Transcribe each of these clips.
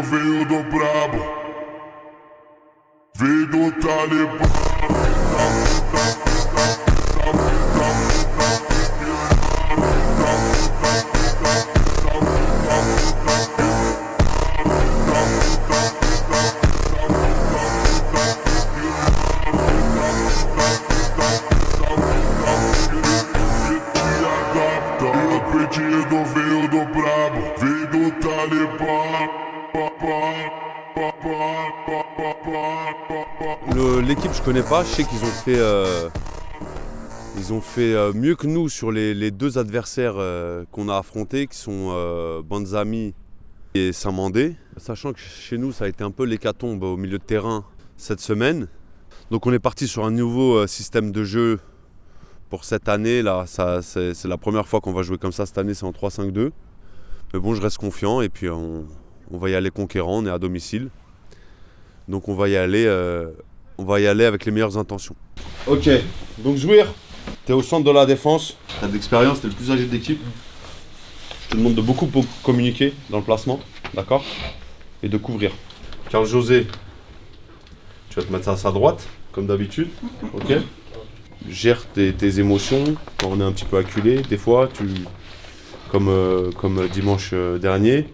Veio do brabo, veio do Talibã. O pedido veio do brabo, veio do Talibã. L'équipe je connais pas, je sais qu'ils ont fait mieux que nous sur les deux adversaires qu'on a affrontés, qui sont Banzami et Saint-Mandé. Sachant que chez nous ça a été un peu l'hécatombe au milieu de terrain cette semaine. Donc on est parti sur un nouveau système de jeu pour cette année. Là, c'est la première fois qu'on va jouer comme ça cette année, c'est en 3-5-2. Mais bon, je reste confiant et puis on va y aller conquérant, on est à domicile. Donc on va y aller avec les meilleures intentions. Ok, donc Zouir, t'es au centre de la défense, t'as de l'expérience, t'es le plus âgé de l'équipe. Je te demande de beaucoup communiquer dans le placement, d'accord? Et de couvrir. Carl José, tu vas te mettre à sa droite, comme d'habitude, ok? Gère tes émotions, quand on est un petit peu acculé, des fois, comme dimanche dernier.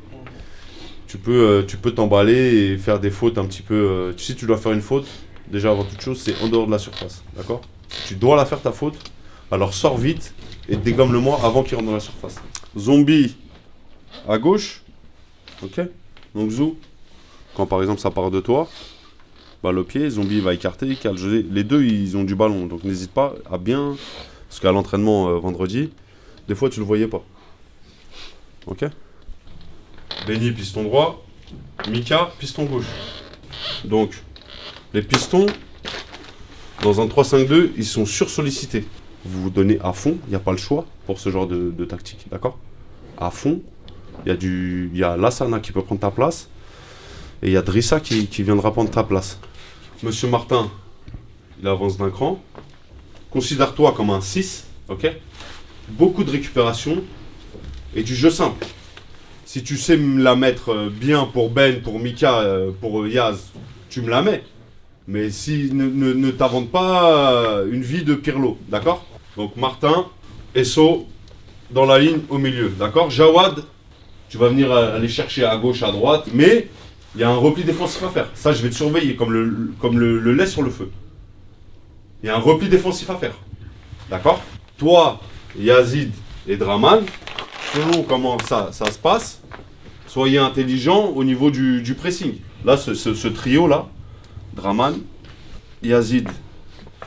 Tu peux t'emballer et faire des fautes un petit peu. Si tu dois faire une faute, déjà avant toute chose, c'est en dehors de la surface, d'accord? Si tu dois la faire ta faute, alors sors vite et dégomme-le-moi avant qu'il rentre dans la surface. Zombie à gauche, ok? Donc Zou, quand par exemple ça part de toi, balle au pied, Zombie va écarter, les deux ils ont du ballon, donc n'hésite pas à bien, parce qu'à l'entraînement vendredi, des fois tu le voyais pas, ok? Benny, piston droit. Mika, piston gauche. Donc, les pistons, dans un 3-5-2, ils sont sursollicités. Vous vous donnez à fond, il n'y a pas le choix pour ce genre de tactique, d'accord? À fond, il y a Lassana qui peut prendre ta place, et il y a Drissa qui viendra prendre ta place. Monsieur Martin, il avance d'un cran. Considère-toi comme un 6, ok? Beaucoup de récupération et du jeu simple. Si tu sais me la mettre bien pour Ben, pour Mika, pour Yaz, tu me la mets. Mais si ne t'invente pas une vie de Pirlo, d'accord? Donc Martin, Esso, dans la ligne au milieu, d'accord? Jawad, tu vas venir aller chercher à gauche, à droite, mais il y a un repli défensif à faire. Ça, je vais te surveiller, comme le lait sur le feu. Il y a un repli défensif à faire, d'accord? Toi, Yazid et Draman, selon comment ça se passe, soyez intelligents au niveau du pressing. Là, ce trio-là, Draman, Yazid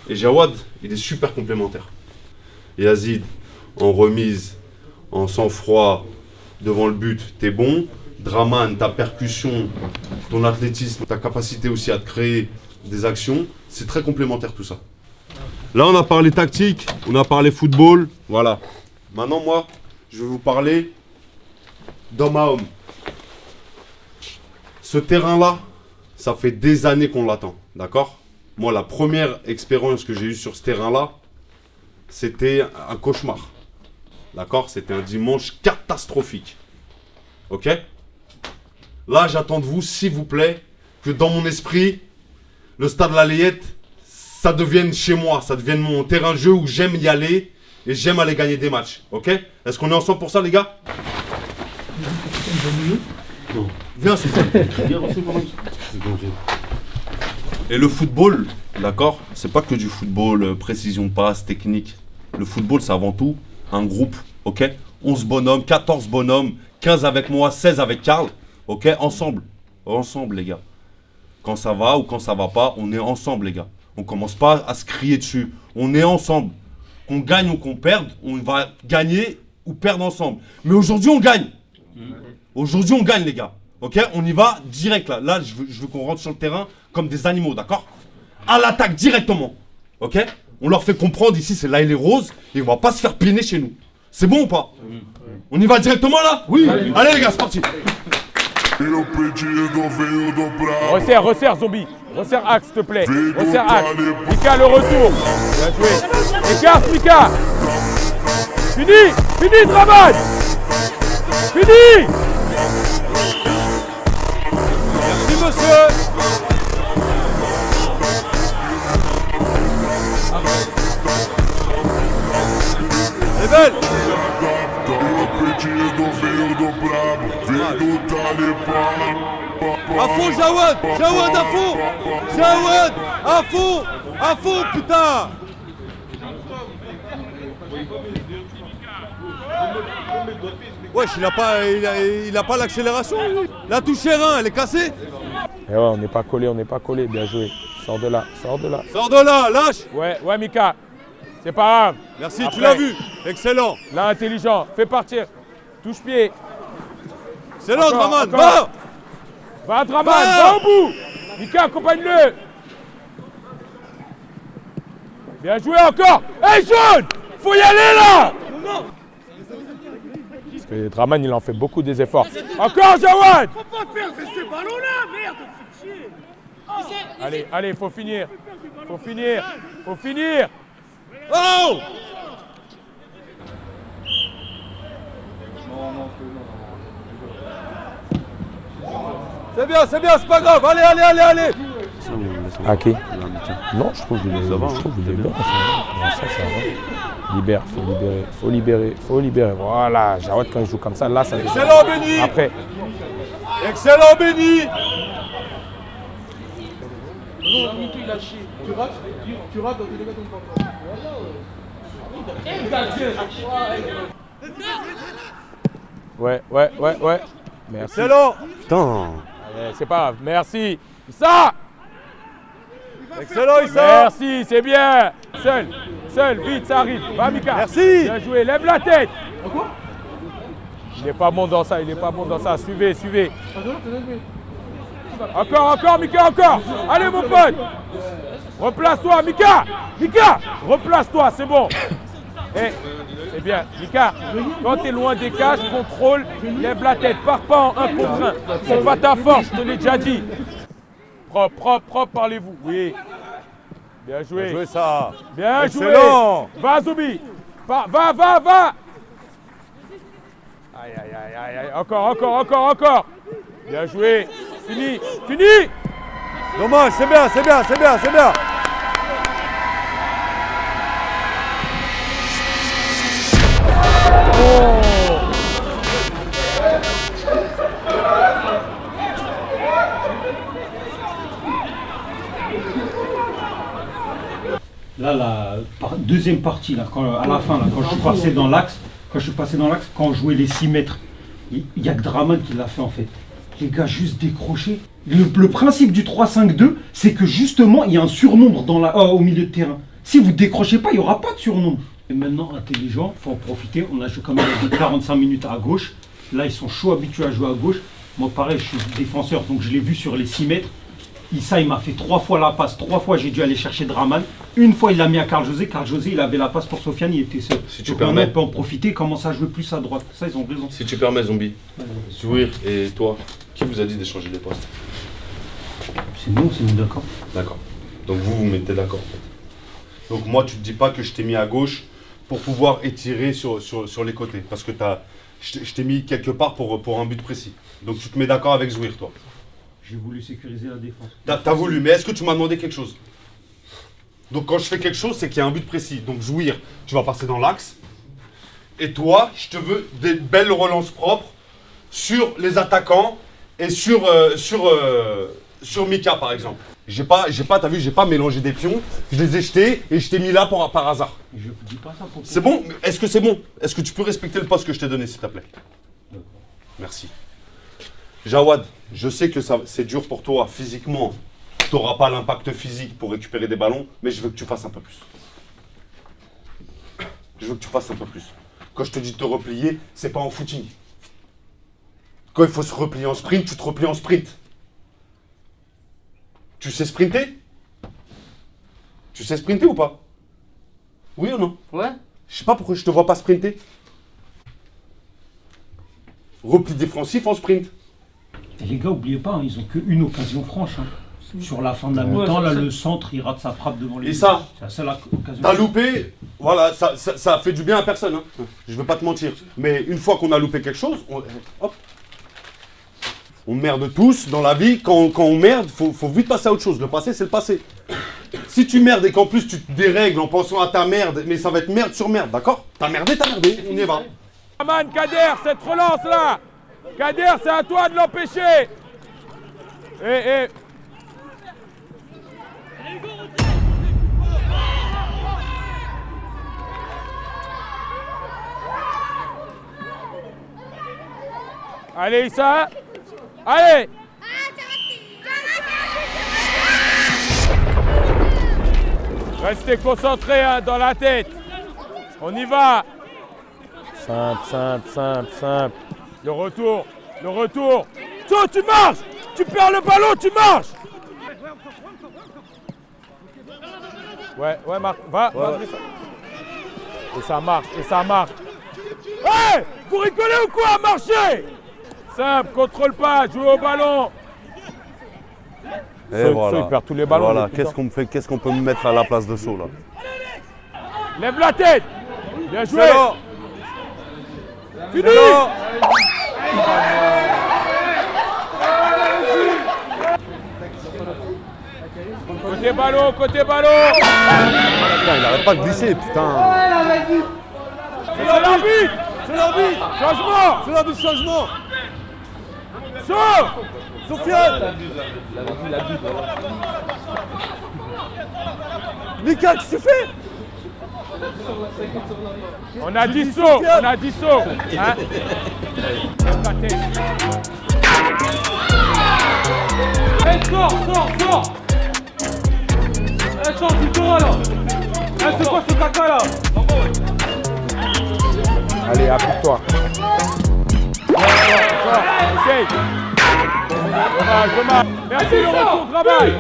et Jawad, il est super complémentaire. Yazid, en remise, en sang-froid, devant le but, t'es bon. Draman, ta percussion, ton athlétisme, ta capacité aussi à te créer des actions, c'est très complémentaire tout ça. Là, on a parlé tactique, on a parlé football, voilà. Maintenant, moi, je vais vous parler d'homme à homme. Ce terrain-là, ça fait des années qu'on l'attend, d'accord? Moi, la première expérience que j'ai eue sur ce terrain-là, c'était un cauchemar, d'accord? C'était un dimanche catastrophique, ok? Là, j'attends de vous, s'il vous plaît, que dans mon esprit, le stade La Layette, ça devienne chez moi, ça devienne mon terrain de jeu où j'aime y aller et j'aime aller gagner des matchs, ok? Est-ce qu'on est ensemble pour ça, les gars? Non. Viens, c'est ça. Et le football, d'accord, c'est pas que du football, précision de passe, technique. Le football, c'est avant tout un groupe, ok? 11 bonhommes, 14 bonhommes, 15 avec moi, 16 avec Karl, ok? Ensemble, les gars. Quand ça va ou quand ça va pas, on est ensemble, les gars. On commence pas à se crier dessus. On est ensemble. Qu'on gagne ou qu'on perde, on va gagner ou perdre ensemble. Mais aujourd'hui, on gagne. Aujourd'hui, on gagne, les gars. Ok? On y va direct, là. Là, je veux qu'on rentre sur le terrain comme des animaux, d'accord? À l'attaque, directement. Ok? On leur fait comprendre, ici, c'est là et les roses, et on va pas se faire piner chez nous. C'est bon ou pas? On y va directement, là? Oui. Allez, les gars, c'est parti. Resserre, Zombie. Resserre axe, s'il te plaît. Resserre axe. Mika, le retour. Bien joué. Écarte, Mika. Fini, Draman. Fini. monsieur. Elle est belle. À fond, Jawad. Jawad, à fond. Jawad, à fond. À fond, putain. Wesh, il a pas l'accélération, lui. La touche R1, elle est cassée. Et ouais, on n'est pas collé, bien joué. Sors de là. Sors de là, lâche. Ouais, Mika. C'est pas grave. Merci, Après, tu l'as vu. Excellent. Là, intelligent. Fais partir. Touche-pied. Excellent, Encore, Draman. encore. Va. Va, Draman, va au bout. Mika, accompagne-le. Bien joué encore. Hey, jaune. Faut y aller, là. Parce que Draman, il en fait beaucoup des efforts. Encore, Jawad. Faut pas perdre ce ballon-là, merde, faut chier. Allez, faut finir. Faut finir. Oh. C'est bien, c'est pas grave. Allez. À qui? Non, je trouve qu'il est bien. Ça va. Faut libérer. Voilà, Jawad, quand il joue comme ça, là, ça devient. Excellent, Béni. Après. Excellent, Béni. Il a chié. Tu rates dans tes dégâts ton temps. Ouais. Merci. Excellent. Putain. Allez, c'est pas grave. Merci. Ça. Excellent, Issa. Merci, c'est bien. Seul, vite, ça arrive. Va, Mika. Merci. Bien joué, lève la tête. Il n'est pas bon dans ça, Suivez. Encore, Mika, encore. Allez, mon pote. Replace-toi, Mika. Replace-toi, c'est bon. C'est bien. Mika, quand tu es loin des cages, contrôle, lève la tête. Pars pas en 1 contre 1. C'est pas ta force, je te l'ai déjà dit. Propre, parlez-vous. Oui. Bien joué. Bien joué, ça. Bien Excellent. joué. Va, Zoubi. Va. Aïe. Encore. Bien joué. Fini. Dommage, c'est bien. Là, la deuxième partie, là, à la fin, là, quand je suis passé dans l'axe, quand on jouait les 6 mètres, il n'y a que Draman qui l'a fait en fait. Les gars, juste décrocher. Le principe du 3-5-2, c'est que justement, il y a un surnombre au milieu de terrain. Si vous ne décrochez pas, il n'y aura pas de surnombre. Et maintenant, intelligent, il faut en profiter. On a joué quand même 45 minutes à gauche. Là, ils sont chauds habitués à jouer à gauche. Moi, pareil, je suis défenseur, donc je l'ai vu sur les 6 mètres. Issa, il m'a fait 3 fois la passe. 3 fois, j'ai dû aller chercher Draman. Une fois, il l'a mis à Carl José. Carl José, il avait la passe pour Sofiane, il était seul. Si tu donc permets. on peut en profiter et commencer à jouer plus à droite. Ça, ils ont raison. Si tu permets, Zombie. Zouir et toi, qui vous a dit d'échanger les postes? C'est nous d'accord. D'accord. Donc vous mettez d'accord en fait. Donc moi, tu te dis pas que je t'ai mis à gauche pour pouvoir étirer sur les côtés. Parce que je t'ai mis quelque part pour un but précis. Donc tu te mets d'accord avec Zouir, toi. J'ai voulu sécuriser la défense. T'as voulu, mais est-ce que tu m'as demandé quelque chose? Donc quand je fais quelque chose, c'est qu'il y a un but précis. Donc Zouir, tu vas passer dans l'axe. Et toi, je te veux des belles relances propres sur les attaquants et sur Mika par exemple. T'as vu, j'ai pas mélangé des pions, je les ai jetés et je t'ai mis là par hasard. Je dis pas ça pour C'est bon? Est-ce que c'est bon? Est-ce que tu peux respecter le poste que je t'ai donné, s'il te plaît? D'accord. Merci. Jawad, je sais que c'est dur pour toi physiquement. Tu n'auras pas l'impact physique pour récupérer des ballons, mais je veux que tu fasses un peu plus. Quand je te dis de te replier, c'est pas en footing. Quand il faut se replier en sprint, tu te replies en sprint. Tu sais sprinter? Tu sais sprinter ou pas? Oui ou non? Ouais. Je sais pas pourquoi je te vois pas sprinter. Repli défensif en sprint. Et les gars, oubliez pas, hein, ils ont qu'une occasion franche. Hein. Sur la fin de la mi-temps, là, le centre, il rate sa frappe devant les. Et ça, c'est la seule occasion. t'as loupé, voilà, ça fait du bien à personne. Hein. Je veux pas te mentir. Mais une fois qu'on a loupé quelque chose, hop. On merde tous dans la vie. Quand on merde, faut vite passer à autre chose. Le passé, c'est le passé. Si tu merdes et qu'en plus tu te dérègles en pensant à ta merde, mais ça va être merde sur merde, d'accord? T'as merdé, on y va. Man, Kader, cette relance là. Kader, c'est à toi de l'empêcher. Allez Issa. Allez. Restez concentrés hein, dans la tête. On y va. Simple. Le retour. Toi, tu marches. Tu perds le ballon, tu marches. Ouais, Marc, va. Et ça marche. Hey, vous rigolez ou quoi? Marchez. Simple, contrôle pas, jouez au ballon. Et voilà. Il perd tous les ballons. Voilà. Qu'est-ce qu'on peut me mettre à la place de Sceaux là? Lève la tête. Bien joué. Fini. Côté ballon. Putain, il arrête pas de glisser, putain. C'est l'arbitre. Changement. C'est l'arbitre, changement. Sauf. Sofiane. Mika, qu'est-ce que tu fais? On a dit saut. Hein? Lève la tête. Sors. Sors du tour là. C'est quoi ce caca là? Allez, applique-toi. Essaye. Dommage. Merci, le retour, travail.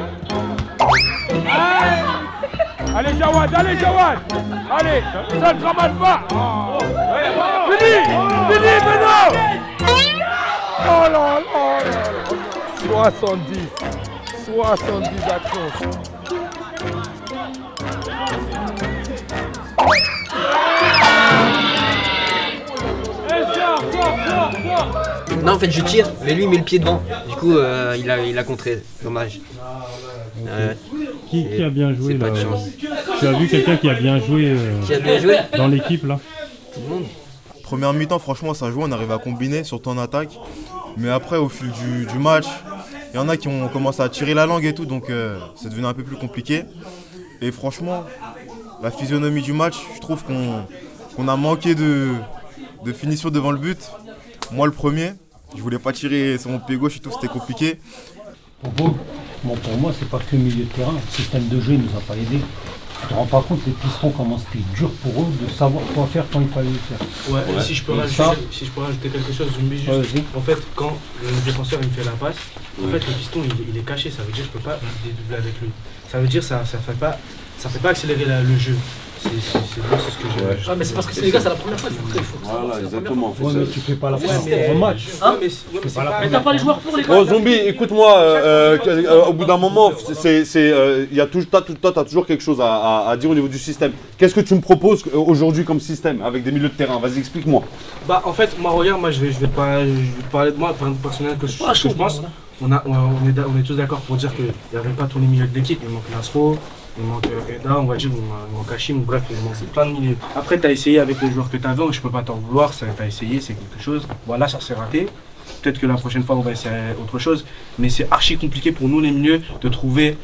Allez, Jawad. Allez, ça ne travaille pas. Fini, maintenant. Oh là. 70 actions. Non, en fait, je tire, mais lui, il met le pied devant. Du coup, il a contré. Dommage. Qui a bien joué là? Pas de chance. Tu as vu quelqu'un qui a bien joué, Qui a bien joué dans l'équipe là? Tout le monde. Première mi-temps, franchement, ça jouait, on arrivait à combiner, surtout en attaque. Mais après, au fil du match, il y en a qui ont commencé à tirer la langue et tout, donc c'est devenu un peu plus compliqué. Et franchement, la physionomie du match, je trouve qu'on a manqué de finition devant le but. Moi, le premier, je voulais pas tirer sur mon pied gauche et tout, c'était compliqué. Pour moi, c'est pas que le milieu de terrain. Le système de jeu, il nous a pas aidé. Tu te rends pas compte, les pistons, comment c'était dur pour eux de savoir quoi faire quand il fallait le faire. Ouais. Si je peux rajouter quelque chose, en fait, quand le défenseur il me fait la passe, en fait le piston il est caché, ça veut dire que je peux pas dédoubler avec lui. Ça veut dire que ça fait pas accélérer le jeu. C'est ce que j'ai. Ah, mais c'est parce que c'est les gars, c'est la première fois. Voilà, exactement. Ouais, mais tu fais pas la première match. Mais t'as pas les joueurs pour les gars. Oh Zombie, écoute-moi, au bout d'un moment, t'as toujours quelque chose à dire au niveau du système. Qu'est-ce que tu me proposes aujourd'hui comme système avec des milieux de terrain? Vas-y, explique-moi. Bah en fait, moi regarde, je vais parler de moi, personnel que je pense. On est tous d'accord pour dire qu'il n'y avait pas tous les milieux de l'équipe. Il manque Nasro, il manque Eda, on va dire, il manque Hachim, bref, il manque plein de milieux. Après, tu as essayé avec les joueurs que tu avais, je peux pas t'en vouloir, tu as essayé, c'est quelque chose. Voilà, ça s'est raté. Peut-être que la prochaine fois, on va essayer autre chose. Mais c'est archi compliqué pour nous, les milieux, de trouver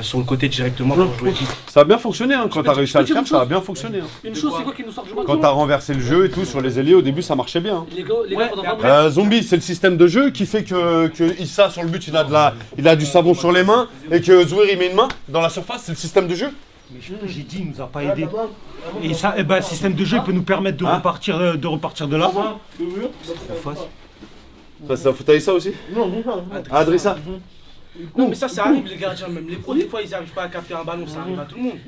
sur le côté directement pour jouer. Ça a bien fonctionné, hein. Quand tu as réussi à le faire, ça a bien fonctionné. Hein. Une chose, c'est quoi qui nous sort du match? Quand tu as renversé le jeu et tout sur les ailiers, au début, ça marchait bien. Hein. Les gars, pendant 20 Zombie, c'est le système de jeu qui fait que Issa, sur le but, il a du savon sur les mains et que Zouir, il met une main dans la surface, c'est le système de jeu. Mais j'ai dit, il nous a pas aidé. Et ça, le système de jeu peut nous permettre de repartir de là. C'est trop facile. Ça faute à Issa aussi? Non, Adrissa. Non, mais ça arrive, les gardiens, même les pros, des fois, ils n'arrivent pas à capter un ballon, ça arrive à tout le monde.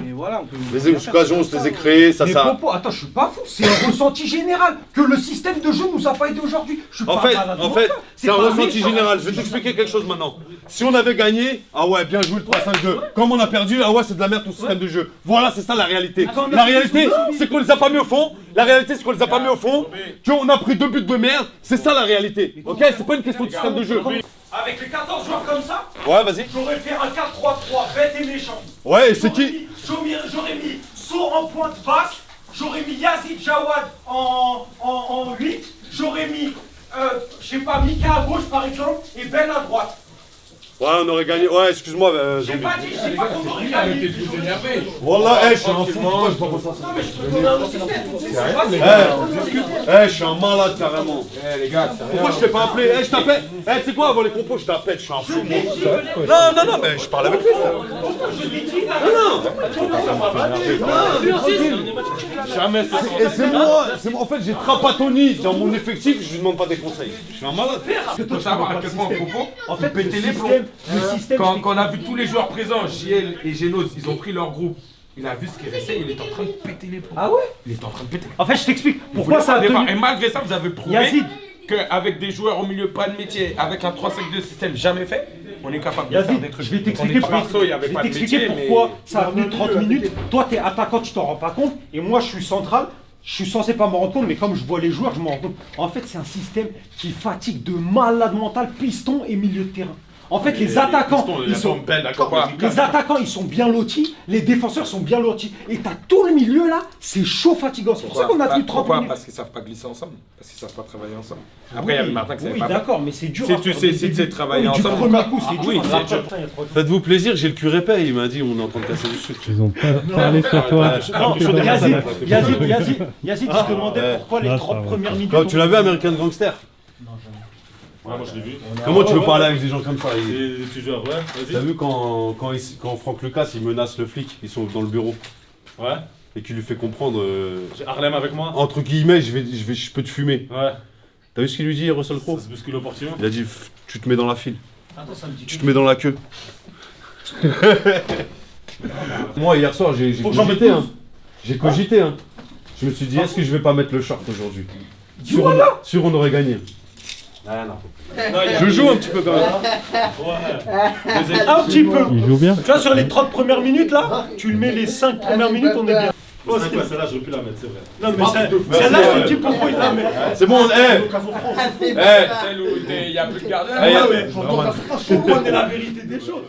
Mais voilà, on peut. Les occasions, on se les est créées, ça. Attends, je suis pas fou, c'est un ressenti général que le système de jeu nous a pas aidé aujourd'hui. En fait, c'est un ressenti général. Je vais t'expliquer quelque chose maintenant. Si on avait gagné, ah ouais, bien joué le 3-5-2. Comme on a perdu, ah ouais, c'est de la merde ton système de jeu. Voilà, c'est ça la réalité. La réalité, c'est qu'on les a pas mis au fond. La réalité, c'est qu'on les a pas mis au fond. Qu'on a pris 2 buts de merde. C'est ça la réalité. Ok, c'est pas une question de système de jeu. Avec les 14 joueurs comme ça, Ouais, vas-y. j'aurais fait un 4-3-3 bête et méchant. Ouais, et c'est qui? J'aurais mis Sour en pointe basse, j'aurais mis Yazid Jawad en 8, j'aurais mis, je sais pas, Mika à gauche par exemple, et Ben à droite. Ouais, on aurait gagné. Ouais, excuse-moi, J'ai pas qu'on aurait gagné. Wallah, je suis un fou. Pourquoi je pense ça? Non, mais je peux donner un autre système. Je suis un malade carrément. Les gars, Pourquoi je t'ai pas appelé? Je t'appelle. Tu sais quoi, avant les compos, je t'appelle. Je suis un fou. Non, mais je parle avec lui. jamais C'est moi. En fait, j'ai Trapattoni dans mon effectif. Je lui demande pas des conseils. Je suis un malade. Il faut savoir à quel point Popo, En fait, péter les plombs. Quand on a vu tous les joueurs présents, JL et Genos, ils ont pris leur groupe. Il a vu ce qui est resté, il est en train de péter les plombs. Ah ouais? Il est en train de péter. En fait, je t'explique pourquoi ça a tenu. Et malgré ça, vous avez prouvé Yazid. qu'avec des joueurs au milieu, pas de métier, avec un 3-5-2 système jamais fait, on est capable de faire Yazid, des trucs. je vais On t'expliquer est pas Marceau, il y avait pas de métier, pourquoi mais- ça a tenu 30 minutes. Toi, t'es attaquant, tu t'en rends pas compte. Et moi, je suis central. Je suis censé pas me rendre compte, mais comme je vois les joueurs, je me rends compte. En fait, c'est un système qui fatigue de malade mental, piston et milieu de terrain. En fait, les attaquants, ils sont bien lotis, les défenseurs sont bien lotis. Et t'as tout le milieu là, c'est chaud fatigant. C'est pour ça qu'on a tenu 30 minutes. Parce qu'ils savent pas glisser ensemble, parce qu'ils savent pas travailler ensemble. Après, il y avait Martin qui savait Oui, pas. d'accord, mais c'est dur. Si tu sais travailler ensemble. Du premier coup, c'est dur. Oui, Après, c'est dur. putain, il y a trop de- Faites-vous plaisir, j'ai le cul épais. Il m'a dit, on est en train de casser du sucre. Ils ont pas parlé sur toi. Non, T'es dans la Yazid, salade. Yazid, je te demandais pourquoi les Non, 30 ça va. premières minutes. Tu l'as vu, American Gangster? Ouais, moi je l'ai vu. Comment tu veux parler avec des gens comme ça? Tu joues, ouais, T'as vas-y. vu quand Franck Lucas il menace le flic, ils sont dans le bureau, Ouais. et qu'il lui fait comprendre J'ai Harlem avec moi. entre guillemets, je peux te fumer. Ouais. T'as vu ce qu'il lui dit, Russell Crowe? Ça se bouscule opportunément. Il a dit, tu te mets dans la file, tu te mets dans la queue. Moi hier soir j'ai Faut que j'en cogité, mette hein. J'ai cogité, hein. Je me suis dit, est-ce que je vais pas mettre le short aujourd'hui? Sûr on aurait gagné. Ah non. Je joue un petit peu quand même. Un petit peu. Il joue bien. Tu vois, sur les 30 premières minutes là, tu le mets les 5 premières minutes, on est bien. Ouais, celle-là, j'aurais pu la mettre, c'est vrai. Non, mais celle-là, je te dis pourquoi il la met. C'est bon, Celle où il n'y a plus de gardien. Je comprends la vérité des choses.